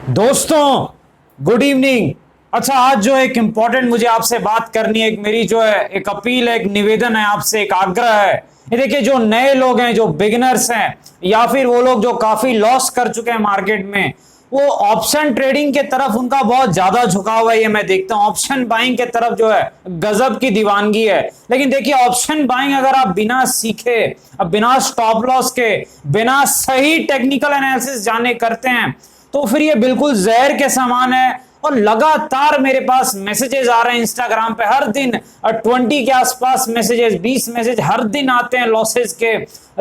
दोस्तों, good evening. अच्छा, आज जो एक इम्पोर्टेंट मुझे आपसे बात करनी है, एक मेरी जो है एक अपील है, एक निवेदन है आपसे, एक आग्रह है। ये देखिए, जो नए लोग हैं, जो बिगिनर्स हैं, या फिर वो लोग जो काफी लॉस कर चुके हैं मार्केट में, वो ऑप्शन ट्रेडिंग के तरफ उनका बहुत ज्यादा झुकाव है। ये मैं देखता हूं, ऑप्शन बाइंग के तरफ जो है गजब की दीवानगी है। लेकिन देखिए, ऑप्शन बाइंग अगर आप बिना सीखे, अब बिना स्टॉप लॉस के, बिना सही टेक्निकल एनालिसिस जाने करते हैं, तो फिर ये बिल्कुल जहर के समान है। और लगातार मेरे पास मैसेजेस आ रहे हैं इंस्टाग्राम पे, हर दिन 20 के आसपास मैसेजेस, 20 मैसेज हर दिन आते हैं लॉसेस के।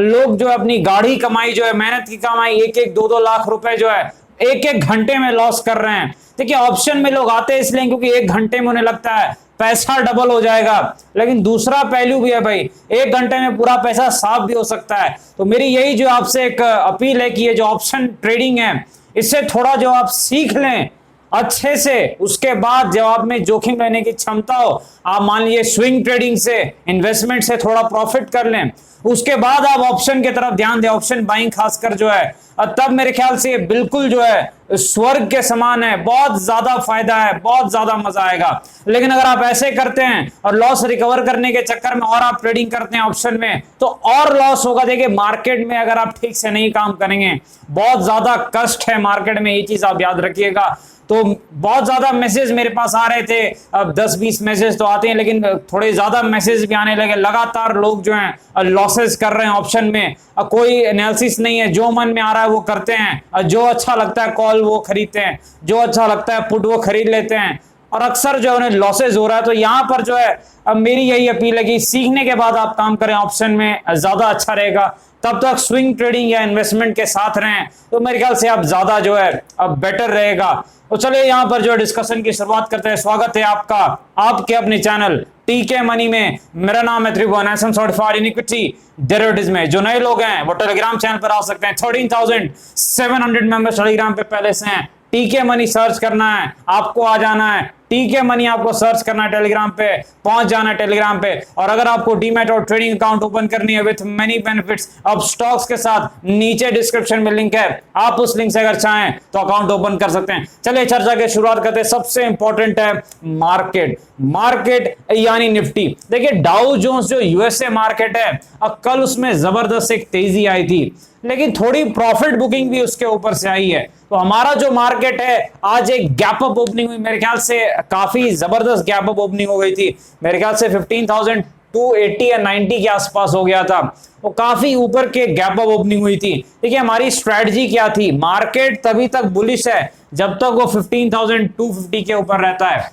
लोग जो है अपनी गाढ़ी कमाई, जो है मेहनत की कमाई, 1-2 लाख रुपए जो है एक एक घंटे में लॉस कर रहे हैं। देखिए, ऑप्शन में लोग आते हैं इसलिए क्योंकि एक घंटे में उन्हें लगता है पैसा डबल हो जाएगा। लेकिन दूसरा पहलू भी है भाई, एक घंटे में पूरा पैसा साफ भी हो सकता है। तो मेरी यही जो आपसे एक अपील है कि ये जो ऑप्शन ट्रेडिंग है, इससे थोड़ा जो आप सीख लें अच्छे से, उसके बाद जब आप में जोखिम लेने की क्षमता हो, आप मान लीजिए स्विंग ट्रेडिंग से, इन्वेस्टमेंट से थोड़ा प्रॉफिट कर लें, उसके बाद आप ऑप्शन की तरफ ध्यान दें, ऑप्शन बाइंग खासकर जो है, और तब मेरे ख्याल से ये बिल्कुल जो है स्वर्ग के समान है। बहुत ज्यादा फायदा है, बहुत ज्यादा मजा आएगा। लेकिन अगर आप ऐसे करते हैं और लॉस रिकवर करने के चक्कर में और आप ट्रेडिंग करते हैं ऑप्शन में, तो और लॉस होगा। देखिए, मार्केट में अगर आप ठीक से नहीं काम करेंगे, बहुत ज्यादा कष्ट है मार्केट में, ये चीज आप याद रखिएगा। तो बहुत ज्यादा मैसेज मेरे पास आ रहे थे, अब 10-20 मैसेज तो आते हैं, लेकिन थोड़े ज्यादा मैसेज भी आने लगे। लगातार लोग जो हैं लॉसेस कर रहे हैं ऑप्शन में। कोई एनालिसिस नहीं है, जो मन में आ रहा है वो करते हैं, जो अच्छा लगता है कॉल वो खरीदते हैं, जो अच्छा लगता है पुट वो खरीद लेते हैं, और अक्सर जो उन्हें लॉसेज हो रहा है। तो यहां पर जो है अब मेरी यही अपील है कि सीखने के बाद आप काम करें ऑप्शन में, ज्यादा अच्छा रहेगा। तब तक स्विंग ट्रेडिंग या इन्वेस्टमेंट के साथ रहें, तो मेरे ख्याल से आप ज्यादा जो है अब बेटर रहेगा। तो चलिए यहां पर जो डिस्कशन की शुरुआत करते हैं। स्वागत है आपका आपके अपने चैनल टीके मनी में। मेरा नाम है त्रिभुवन, सर्टिफाइड इन इक्विटी डेरिवेटिव्स में। जो नए लोग हैं वो टेलीग्राम चैनल पर आ सकते हैं। 13,700 मेंबर्स टेलीग्राम पे पहले से हैं। टीके मनी सर्च करना है, आपको आ जाना है। टीके मनी आपको सर्च करना है टेलीग्राम पे, पहुंच जाना है टेलीग्राम पे। और अगर आपको डीमैट और ट्रेडिंग अकाउंट ओपन करनी है विथ मेनी बेनिफिट्स अब स्टॉक्स के साथ, नीचे डिस्क्रिप्शन में लिंक है, आप उस लिंक से अगर चाहें तो अकाउंट ओपन कर सकते हैं। चलिए चर्चा की शुरुआत करते हैं। सबसे इंपॉर्टेंट है मार्केट यानी निफ्टी। देखिए, डाउ जोन्स जो यूएसए मार्केट है, अब कल उसमें जबरदस्त एक तेजी आई थी, लेकिन थोड़ी प्रॉफिट बुकिंग भी उसके ऊपर से आई है। तो हमारा जो मार्केट है, आज एक गैप अप ओपनिंग हुई, मेरे ख्याल से काफी जबरदस्त गैप अप ओपनिंग हो गई थी। मेरे ख्याल से 15,280 या 90 के आसपास हो गया था। वो काफी ऊपर के गैप अप ओपनिंग हुई थी। देखिए, हमारी स्ट्रेटजी क्या थी, मार्केट तभी तक बुलिश है जब तक वो 15,250 के ऊपर रहता है।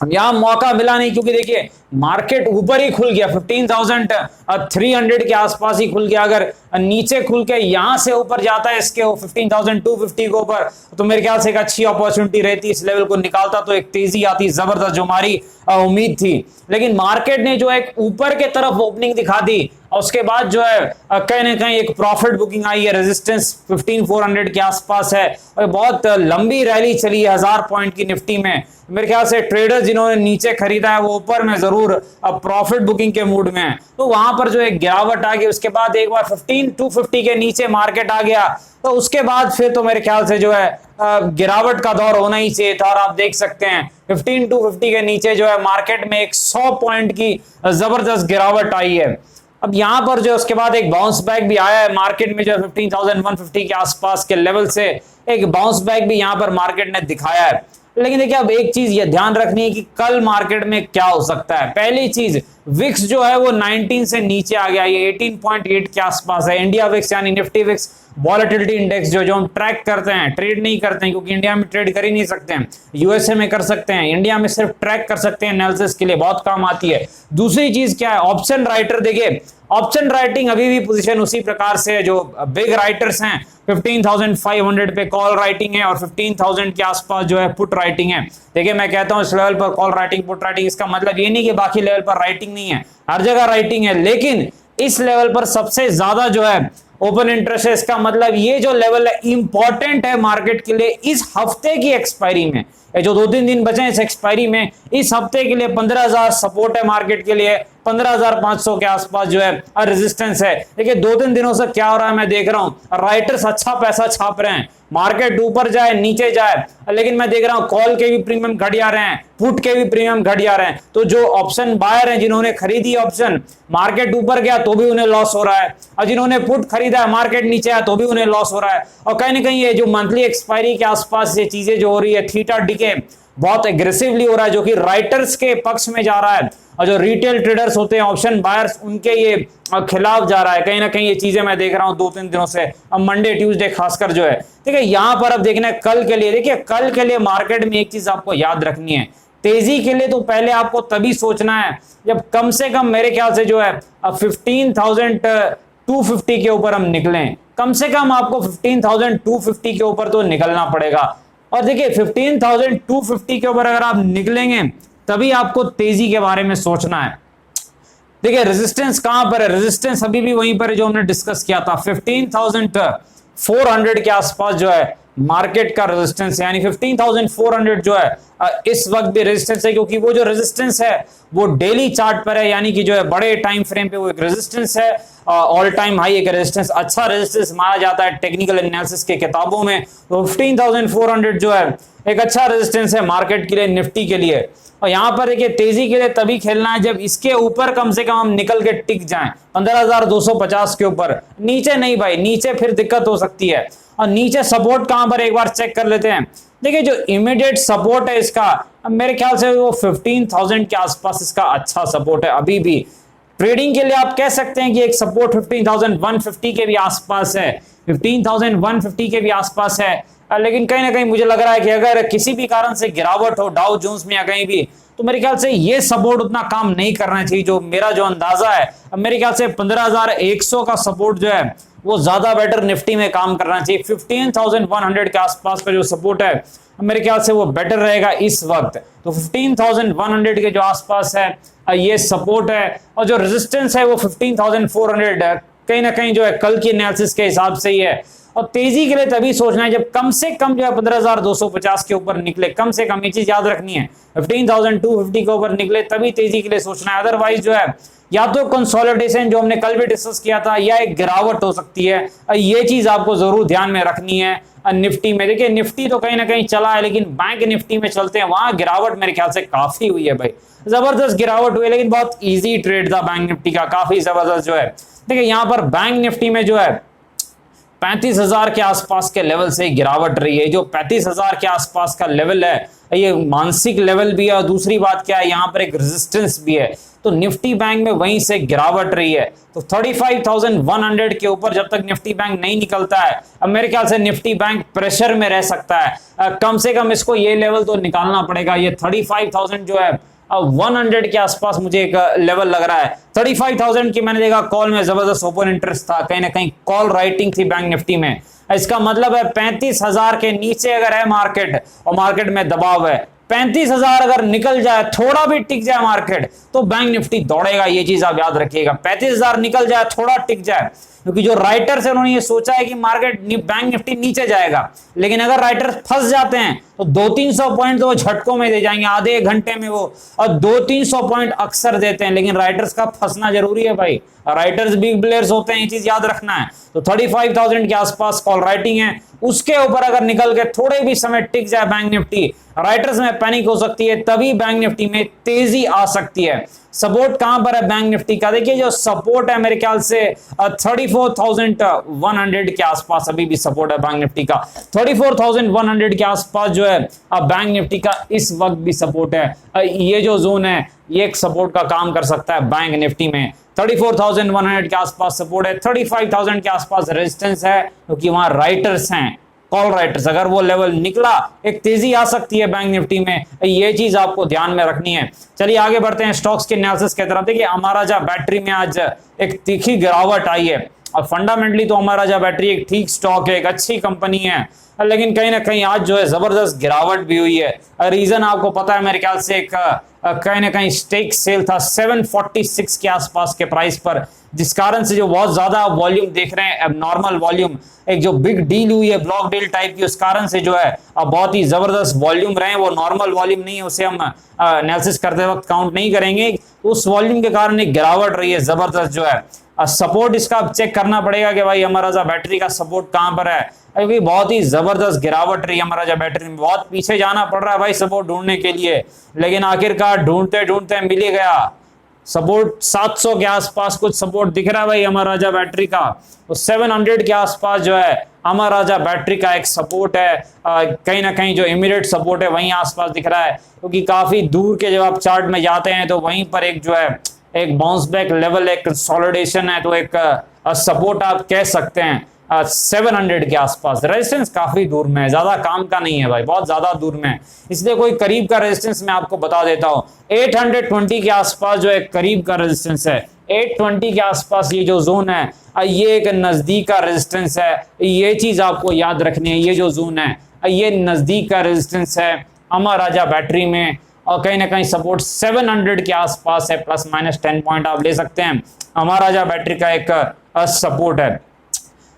यहां मौका मिला नहीं, क्योंकि देखिए मार्केट ऊपर ही खुल गया, 15,300 के आसपास ही खुल गया। अगर नीचे खुल के यहां से ऊपर जाता है इसके 15,250 के ऊपर, तो मेरे ख्याल से एक अच्छी अपॉर्चुनिटी रहती, इस लेवल को निकालता तो एक तेजी आती जबरदस्त, जो हमारी उम्मीद थी। लेकिन मार्केट ने जो एक ऊपर के तरफ ओपनिंग दिखा दी, और उसके बाद जो है कहीं ना कहीं एक प्रॉफिट बुकिंग आई है। रेजिस्टेंस 15,400 के आसपास है, और बहुत लंबी रैली चली है 1000 पॉइंट की निफ्टी में। मेरे ख्याल से ट्रेडर जिन्होंने नीचे खरीदा है वो ऊपर में जरूर अब प्रॉफिट बुकिंग के मूड में है। तो वहां पर जो एक गिरावट आ गई, उसके बाद एक बार 15,250 के नीचे मार्केट आ गया, तो उसके बाद फिर तो मेरे ख्याल से जो है गिरावट का दौर होना ही चाहिए था। और आप देख सकते हैं 15,250 के नीचे जो है मार्केट में एक 100 पॉइंट की जबरदस्त गिरावट आई है। अब यहां पर जो उसके बाद एक बाउंस बैक भी आया है मार्केट में, जो 15,150 के आसपास के लेवल से एक बाउंस बैक भी यहां पर मार्केट ने दिखाया है। लेकिन देखिए, अब एक चीज ये ध्यान रखनी है कि कल मार्केट में क्या हो सकता है। पहली चीज, विक्स जो है वो 19 से नीचे आ गया, ये 18.8 के आसपास है। इंडिया विक्स यानी निफ्टी विक्स वॉलेटिलिटी इंडेक्स जो हम ट्रैक करते हैं, ट्रेड नहीं करते हैं, क्योंकि इंडिया में ट्रेड कर ही नहीं सकते हैं। यूएसए में कर सकते हैं, इंडिया में सिर्फ ट्रैक कर सकते हैं, एनालिसिस के लिए बहुत काम आती है। दूसरी चीज क्या है, ऑप्शन राइटर। देखिए, ऑप्शन राइटिंग अभी भी पोजीशन उसी प्रकार से है, जो बिग राइटर्स हैं 15,500 पे कॉल राइटिंग है, और 15,000 के आसपास जो है पुट राइटिंग है। देखिए, मैं कहता हूं इस लेवल पर कॉल राइटिंग, पुट राइटिंग, इसका मतलब ये नहीं कि बाकी लेवल पर राइटिंग नहीं है, हर जगह राइटिंग है, लेकिन इस लेवल पर सबसे ज्यादा जो है ओपन इंटरेस्ट है। इसका मतलब ये जो लेवल है इंपॉर्टेंट है मार्केट के लिए। इस हफ्ते की एक्सपायरी में, जो 2-3 दिन बचे हैं इस एक्सपायरी में, इस हफ्ते के लिए 15,000 सपोर्ट है मार्केट के लिए, 15,500 के आसपास जो है रेजिस्टेंस है। देखिए 2-3 दिनों से क्या हो रहा है मैं देख रहा हूं, राइटर्स अच्छा पैसा छाप रहे हैं, मार्केट ऊपर जाए नीचे जाए, लेकिन मैं देख रहा हूं कॉल के भी प्रीमियम घट जा रहे हैं, पुट के भी प्रीमियम घट जा रहे हैं। तो जो ऑप्शन बायर हैं जिन्होंने खरीदी ऑप्शन, मार्केट ऊपर गया तो भी उन्हें लॉस हो रहा है, और जिन्होंने पुट खरीदा है मार्केट नीचे आया तो भी उन्हें लॉस हो रहा है। और कहीं ना कहीं ये जो मंथली एक्सपायरी के आसपास ये चीजें जो हो रही है, थीटा डीके बहुत एग्रेसिवली हो रहा है, जो कि राइटर्स के पक्ष में जा रहा है, और जो रिटेल ट्रेडर्स होते हैं ऑप्शन बायर्स उनके ये खिलाफ जा रहा है। कहीं ना कहीं ये चीजें मैं देख रहा हूं 2-3 दिनों से, अब मंडे ट्यूसडे खासकर जो है। ठीक है, यहां पर अब देखना है कल के लिए। देखिए कल के लिए मार्केट में एक चीज आपको याद रखनी है, तेजी के लिए तो पहले आपको तभी सोचना है जब कम से कम मेरे ख्याल से जो है 15,250 के ऊपर हम निकलें। कम से कम आपको 15,250 के ऊपर तो निकलना पड़ेगा। और देखिए 15,250 के ऊपर अगर आप निकलेंगे तभी आपको तेजी के बारे में सोचना है। देखिए रेजिस्टेंस कहां पर है, रेजिस्टेंस अभी भी वहीं पर है जो हमने डिस्कस किया था, 15,400 के आसपास जो है मार्केट का रेजिस्टेंस है, यानी 15,400 जो है इस वक्त भी रेजिस्टेंस है, क्योंकि वो जो रेजिस्टेंस है वो डेली चार्ट पर है, यानी कि जो है बड़े टाइम फ्रेम पे वो एक रेजिस्टेंस है, ऑल टाइम हाई एक रेजिस्टेंस, अच्छा रेजिस्टेंस माना जाता है टेक्निकल एनालिसिस के किताबों में। तो 15,400 जो है एक अच्छा रेजिस्टेंस है मार्केट के लिए, निफ्टी के लिए। और यहां पर देखिए तेजी के लिए तभी खेलना है जब इसके ऊपर कम से कम हम निकल के टिक जाएं 15,250 के ऊपर, नीचे नहीं भाई, नीचे फिर दिक्कत हो सकती है। और नीचे सपोर्ट कहां पर एक बार चेक कर लेते हैं। देखिए जो इमीडिएट सपोर्ट है इसका मेरे ख्याल से वो 15,000 के आसपास इसका अच्छा सपोर्ट है। अभी भी ट्रेडिंग के लिए आप कह सकते हैं कि एक सपोर्ट 15,150 के भी आसपास है, 15,150 के भी आसपास है। लेकिन कहीं ना कहीं मुझे लग रहा है कि अगर किसी भी कारण से गिरावट हो डाउ जोन्स में या कहीं भी, तो मेरे ख्याल से ये सपोर्ट उतना काम नहीं करना चाहिए। जो मेरा जो अंदाजा है मेरे ख्याल से 15,100 का सपोर्ट जो है वो ज्यादा बेटर निफ्टी में काम करना चाहिए। 15,100 के आसपास का जो सपोर्ट है मेरे ख्याल से वो बेटर रहेगा इस वक्त। तो 15,100 के जो आसपास है ये सपोर्ट है, और जो रेजिस्टेंस है वो 15,400 कहीं ना कहीं जो है कल की एनालिसिस के हिसाब से ही है। और तेजी के लिए तभी सोचना है जब कम से कम जो है 15,250 के ऊपर निकले, कम से कम ये चीज याद रखनी है, 15,250 के ऊपर निकले तभी तेजी के लिए सोचना है। अदरवाइज जो है या तो कंसोलिडेशन जो हमने कल भी डिस्कस किया था, या एक गिरावट हो सकती है। ये चीज आपको जरूर ध्यान में रखनी है। निफ्टी में देखिए निफ्टी तो कहीं ना कहीं चला है, लेकिन बैंक निफ्टी में चलते हैं, वहां गिरावट मेरे ख्याल से काफी हुई है भाई, जबरदस्त गिरावट हुई है, लेकिन बहुत इजी ट्रेड था बैंक निफ्टी का, काफी जबरदस्त जो है। देखिए यहां पर बैंक निफ्टी में जो है 35,000 के आसपास के लेवल से गिरावट रही है। जो 35,000 के आसपास का लेवल है ये मानसिक लेवल भी है, और दूसरी बात क्या है यहाँ पर एक रेजिस्टेंस भी है। तो निफ्टी बैंक में वहीं से गिरावट रही है। तो 35,100 के ऊपर जब तक निफ्टी बैंक नहीं निकलता है, अब मेरे ख्याल से निफ्टी बैंक प्रेशर में रह सकता है। कम से कम इसको ये लेवल तो निकालना पड़ेगा। ये 35,000 जो है 100 के आसपास मुझे एक लेवल लग रहा है। 35,000 की मैंने देखा कॉल में जबरदस्त ओपन इंटरेस्ट था, कहीं ना कहीं कॉल राइटिंग थी बैंक निफ्टी में। इसका मतलब है 35,000 के नीचे अगर है मार्केट और मार्केट में दबाव है, 35,000 अगर निकल जाए, थोड़ा भी टिक जाए मार्केट, तो बैंक निफ्टी दौड़ेगा। ये चीज आप याद रखिएगा, 35,000 निकल जाए, थोड़ा टिक जाए, क्योंकि जो राइटर्स है उन्होंने ये सोचा है कि मार्केट बैंक निफ्टी नीचे जाएगा। लेकिन अगर राइटर्स फंस जाते हैं तो 200-300 पॉइंट तो वो झटकों में दे जाएंगे, आधे एक घंटे में वो, और 200-300 पॉइंट अक्सर देते हैं। लेकिन राइटर्स का फंसना जरूरी है भाई, राइटर्स बिग प्लेयर्स होते हैं, ये चीज याद रखना है। तो 35,000 के आसपास कॉल राइटिंग है, उसके ऊपर अगर निकल के थोड़े भी समय टिक जाए बैंक निफ्टी, राइटर्स में पैनिक हो सकती है, तभी बैंक निफ्टी में तेजी आ सकती है। सपोर्ट कहां पर है बैंक निफ्टी का, देखिए जो सपोर्ट है मेरे ख्याल से 34,100 के आसपास अभी भी सपोर्ट है बैंक निफ्टी का। 34,100 के आसपास जो है बैंक निफ्टी का इस वक्त भी सपोर्ट है। ये जो जोन है ये एक सपोर्ट का काम कर सकता है बैंक निफ्टी में। 34,100 के आसपास सपोर्ट है, 35,000 के आसपास रेजिस्टेंस है, क्योंकि वहां राइटर्स हैं, कॉल राइटर्स। अगर वो लेवल निकला एक तेजी आ सकती है बैंक निफ्टी में, ये चीज आपको ध्यान में रखनी है। चलिए आगे बढ़ते हैं स्टॉक्स के एनालिसिस की तरफ। देखिए अमराजा बैटरी में आज एक तीखी गिरावट आई है, और फंडामेंटली तो अमराजा बैटरी एक ठीक स्टॉक है, एक अच्छी कंपनी है। लेकिन कहीं ना कहीं आज जो है जबरदस्त गिरावट भी हुई है। रीजन आपको पता है मेरे ख्याल से एक कहीं ना कहीं स्टेक सेल था 746 के आसपास के प्राइस पर, जिस कारण से जो बहुत ज्यादा वॉल्यूम देख रहे हैं, अब नॉर्मल वॉल्यूम, एक जो बिग डील हुई है ब्लॉक डील टाइप की, उस कारण से जो है अब बहुत ही जबरदस्त वॉल्यूम रहे, वो नॉर्मल वॉल्यूम नहीं है, उसे हम एनालिसिस करते वक्त काउंट नहीं करेंगे। उस वॉल्यूम के कारण एक गिरावट रही है जबरदस्त जो है। सपोर्ट इसका अब चेक करना पड़ेगा कि भाई अमर राजा बैटरी का सपोर्ट कहां पर है, क्योंकि बहुत ही जबरदस्त गिरावट रही अमर राजा बैटरी में, बहुत पीछे जाना पड़ रहा है भाई सपोर्ट ढूंढने के लिए, लेकिन आखिरकार ढूंढते ढूंढते मिल ही गया सपोर्ट। 700 के आसपास कुछ सपोर्ट दिख रहा है भाई अमर राजा बैटरी का, तो 700 के आसपास जो है अमर राजा बैटरी का एक सपोर्ट है। कहीं ना कहीं जो इमीडिएट सपोर्ट है वहीं आसपास दिख रहा है, क्योंकि काफी दूर के जब आप चार्ट में जाते हैं तो वहीं पर एक जो है एक बाउंस बैक लेवल, एक कंसोलिडेशन है, तो एक सपोर्ट आप कह सकते हैं 700 के आसपास। रेजिस्टेंस काफी दूर में है, ज्यादा काम का नहीं है भाई, बहुत ज्यादा दूर में है, इसलिए कोई करीब का रेजिस्टेंस मैं आपको बता देता हूं। 820 के आसपास जो एक करीब का रेजिस्टेंस है, 820 के आसपास ये जो जोन है ये एक नजदीक का रेजिस्टेंस है, ये चीज आपको याद रखनी है। ये जो जोन है ये नजदीक का रेजिस्टेंस है अमर राजा बैटरी में, और कहीं ना कहीं सपोर्ट 700 के आसपास है, प्लस माइनस 10 पॉइंट आप ले सकते हैं, अमर राजा बैटरी का एक सपोर्ट है।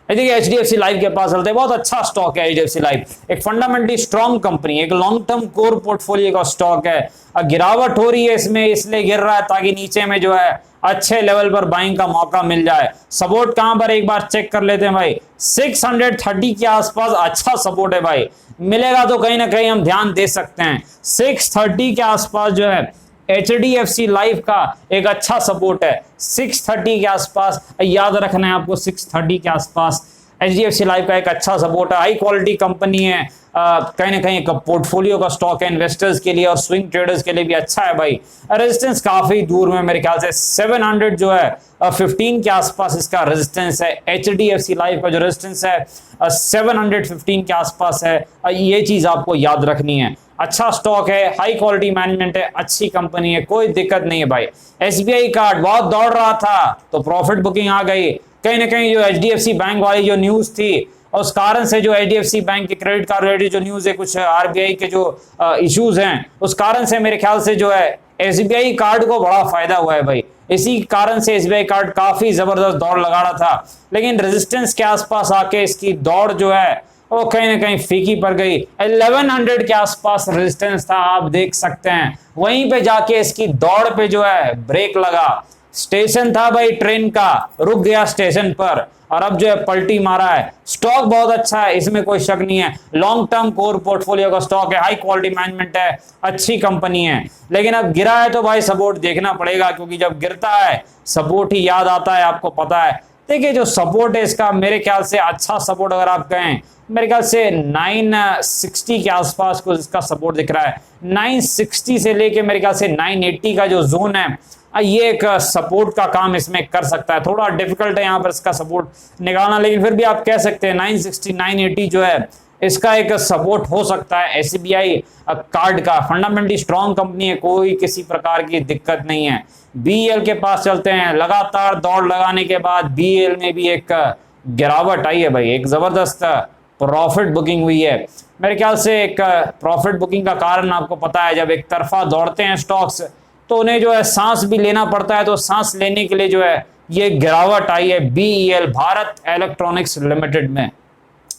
देखिए एचडीएफसी लाइफ के पास चलते हैं, बहुत अच्छा स्टॉक है एचडीएफसी लाइफ, एक फंडामेंटली स्ट्रॉन्ग कंपनी, एक लॉन्ग टर्म कोर पोर्टफोलियो का स्टॉक है। गिरावट हो रही है इसमें, इसलिए गिर रहा है ताकि नीचे में जो है अच्छे लेवल पर बाइंग का मौका मिल जाए। सपोर्ट कहां पर एक बार चेक कर लेते हैं भाई, 630 के आसपास अच्छा सपोर्ट है भाई, मिलेगा तो कहीं ना कहीं हम ध्यान दे सकते हैं। 630 के आसपास जो है एचडीएफसी लाइफ का एक अच्छा सपोर्ट है, 630 के आसपास याद रखना है आपको, 630 के आसपास एचडीएफसी लाइफ का एक अच्छा सपोर्ट है। हाई क्वालिटी कंपनी है, कहीं ना कहीं एक पोर्टफोलियो का स्टॉक है इन्वेस्टर्स के लिए और स्विंग ट्रेडर्स के लिए भी अच्छा है भाई। रेजिस्टेंस काफी दूर में मेरे ख्याल से 700 जो है 15 के आसपास इसका रेजिस्टेंस है। एचडीएफसी लाइफ का जो रेजिस्टेंस है 715 के आसपास है, ये चीज आपको याद रखनी है। अच्छा स्टॉक है, हाई क्वालिटी मैनेजमेंट है, अच्छी कंपनी है, कोई दिक्कत नहीं है भाई। एसबीआई कार्ड बहुत दौड़ रहा था तो प्रॉफिट बुकिंग आ गई, कहीं ना कहीं जो एचडीएफसी बैंक वाली जो न्यूज थी उस कारण से जो एचडीएफसी बैंक के क्रेडिट कार्ड रिलेटेड जो न्यूज है, कुछ आरबीआई के जो इश्यूज हैं, उस कारण से मेरे ख्याल से जो है एसबीआई कार्ड को बड़ा फायदा हुआ है भाई। इसी कारण से एसबीआई कार्ड काफी जबरदस्त दौड़ लगा रहा था, लेकिन रेजिस्टेंस के आसपास आके इसकी दौड़ जो है वो कहीं ना कहीं फीकी पड़ गई। 1100 के आसपास रेजिस्टेंस था, आप देख सकते हैं, वहीं पे जाके इसकी दौड़ पे जो है ब्रेक लगा। स्टेशन था भाई ट्रेन का, रुक गया स्टेशन पर और अब जो है पलटी मारा है। स्टॉक बहुत अच्छा है, इसमें कोई शक नहीं है, लॉन्ग टर्म कोर पोर्टफोलियो का स्टॉक है, हाई क्वालिटी मैनेजमेंट है, अच्छी कंपनी है, लेकिन अब गिरा है तो भाई सपोर्ट देखना पड़ेगा, क्योंकि जब गिरता है सपोर्ट ही याद आता है, आपको पता है। देखिए जो सपोर्ट है इसका मेरे ख्याल से अच्छा सपोर्ट अगर आप कहें, मेरे ख्याल से 960 के आसपास कुछ इसका सपोर्ट दिख रहा है। 960 से लेके मेरे ख्याल से 980 का जो जोन है ये एक सपोर्ट का काम इसमें कर सकता है। थोड़ा डिफिकल्ट है यहाँ पर इसका सपोर्ट निकालना, लेकिन फिर भी आप कह सकते हैं 960 980 जो है इसका एक सपोर्ट हो सकता है। एसबीआई कार्ड का फंडामेंटली स्ट्रॉन्ग कंपनी है, कोई किसी प्रकार की दिक्कत नहीं है। बीएल के पास चलते हैं, लगातार दौड़ लगाने के बाद बीएल में भी एक गिरावट आई है भाई, एक जबरदस्त प्रॉफिट बुकिंग हुई है। मेरे ख्याल से एक प्रॉफिट बुकिंग का कारण आपको पता है, जब एक तरफा दौड़ते हैं स्टॉक्स तो उन्हें जो है सांस भी लेना पड़ता है, तो सांस लेने के लिए जो है ये गिरावट आई है। बीईएल भारत इलेक्ट्रॉनिक्स लिमिटेड में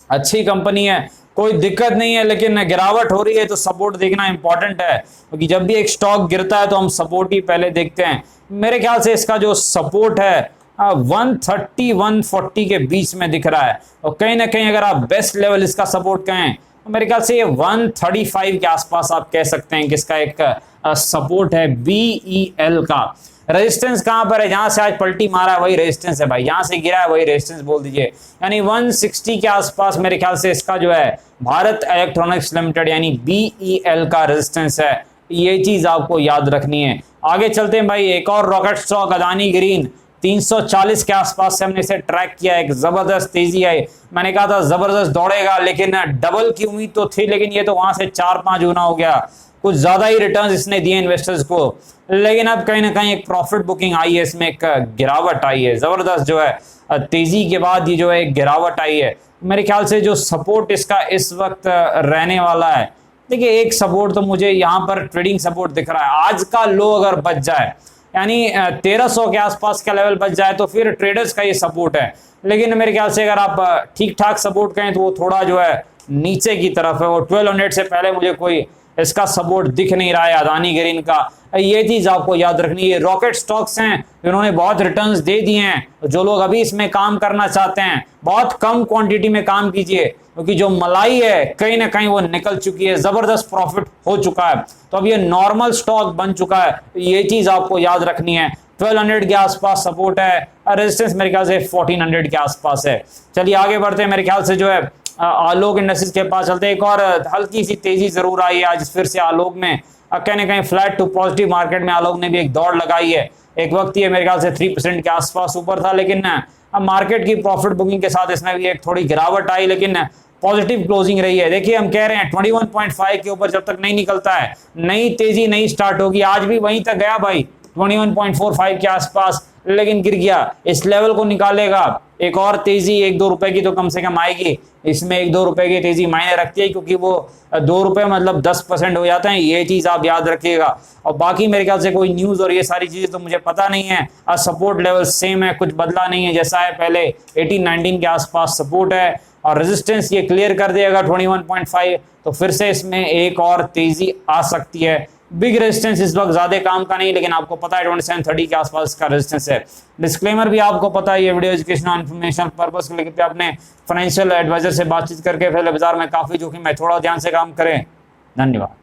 अच्छी कंपनी है, कोई दिक्कत नहीं है, लेकिन गिरावट हो रही है तो सपोर्ट देखना इंपॉर्टेंट है, क्योंकि जब भी एक स्टॉक गिरता है तो हम सपोर्ट ही पहले देखते हैं। मेरे ख्याल से इसका जो सपोर्ट है 130 140 के बीच में दिख रहा है, और कहीं ना कहीं अगर आप बेस्ट लेवल इसका सपोर्ट कहें तो मेरे ख्याल से ये 135 के आसपास आप कह सकते हैं कि इसका एक सपोर्ट है। बीईएल का रेजिस्टेंस कहां पर है, जहां से आज पलटी मारा है वही रेजिस्टेंस है भाई, जहां से गिरा है वही रेजिस्टेंस बोल दीजिए, यानी 160 के आसपास मेरे ख्याल से इसका जो है भारत इलेक्ट्रॉनिक्स लिमिटेड यानी बीईएल का रेजिस्टेंस है। ये चीज आपको याद रखनी है। आगे चलते हैं भाई, एक और रॉकेट स्टॉक अदानी ग्रीन 340 के आसपास से हमने इसे ट्रैक किया, एक जबरदस्त तेजी आई, मैंने कहा था जबरदस्त दौड़ेगा, लेकिन डबल की उम्मीद तो थी, लेकिन ये तो वहां से 4-5 गुना हो गया। कुछ ज्यादा ही रिटर्न्स इसने दिए इन्वेस्टर्स को, लेकिन अब कहीं ना कहीं एक प्रॉफिट बुकिंग आई है, इसमें एक गिरावट आई है, जबरदस्त जो है तेजी के बाद ये जो है एक गिरावट आई है। मेरे ख्याल से जो सपोर्ट इसका इस वक्त रहने वाला है, देखिए एक सपोर्ट तो मुझे यहाँ पर ट्रेडिंग सपोर्ट दिख रहा है, आज का लो अगर बच जाए यानी 1300 के आसपास का लेवल बच जाए तो फिर ट्रेडर्स का ये सपोर्ट है। लेकिन मेरे ख्याल से अगर आप ठीक ठाक सपोर्ट करें तो वो थोड़ा जो है नीचे की तरफ है, और 1200 से पहले मुझे कोई इसका सपोर्ट दिख नहीं रहा है अदानी ग्रीन का। ये चीज आपको याद रखनी है। रॉकेट स्टॉक्स हैं, इन्होंने बहुत रिटर्न्स दे दिए हैं। जो लोग अभी इसमें काम करना चाहते हैं बहुत कम क्वांटिटी में काम कीजिए, क्योंकि जो मलाई है कहीं ना कहीं वो निकल चुकी है, जबरदस्त प्रॉफिट हो चुका है, तो अब ये नॉर्मल स्टॉक बन चुका है। ये चीज आपको याद रखनी है। 1200 के आसपास सपोर्ट है, रेजिस्टेंस मेरे ख्याल से 1400 के आसपास है। चलिए आगे बढ़ते हैं। मेरे ख्याल से जो है आलोक इंडस्ट्रीज के पास चलते हैं। एक और हल्की सी तेजी जरूर आई है आज फिर से आलोक में, कहीं ना कहीं फ्लैट टू पॉजिटिव मार्केट में आलोक ने भी एक दौड़ लगाई है। एक वक्त ये मेरे ख्याल से 3% के आसपास ऊपर था, लेकिन अब मार्केट की प्रॉफिट बुकिंग के साथ इसमें भी एक थोड़ी गिरावट आई, लेकिन पॉजिटिव क्लोजिंग रही है। देखिए हम कह रहे हैं 21.5 के ऊपर जब तक नहीं निकलता है नई तेजी नहीं स्टार्ट होगी। आज भी वहीं तक गया भाई 21.45 के आसपास, लेकिन गिर गया। इस लेवल को निकालेगा, एक और तेजी 1-2 रुपए की तो कम से कम आएगी। इसमें 1-2 रुपए की तेजी मायने रखती है, क्योंकि वो 2 रुपए मतलब 10% हो जाते हैं। ये चीज आप याद रखिएगा। और बाकी मेरे ख्याल से कोई न्यूज और ये सारी चीजें तो मुझे पता नहीं है। सपोर्ट लेवल सेम है, कुछ बदला नहीं है, जैसा है पहले 18-19 के आसपास सपोर्ट है, और रेजिस्टेंस ये क्लियर कर देगा 21.5 तो फिर से इसमें एक और तेजी आ सकती है। बिग रेजिस्टेंस इस वक्त ज्यादा काम का नहीं, लेकिन आपको पता है 2730 के आसपास का रेजिस्टेंस है। डिस्क्लेमर भी आपको पता है, ये वीडियो एजुकेशनल इन्फॉर्मेशन पर्पस के लिए अपने फाइनेंशियल एडवाइजर से बातचीत करके पहले बाजार में काफी जोखिम है, थोड़ा ध्यान से काम करें। धन्यवाद।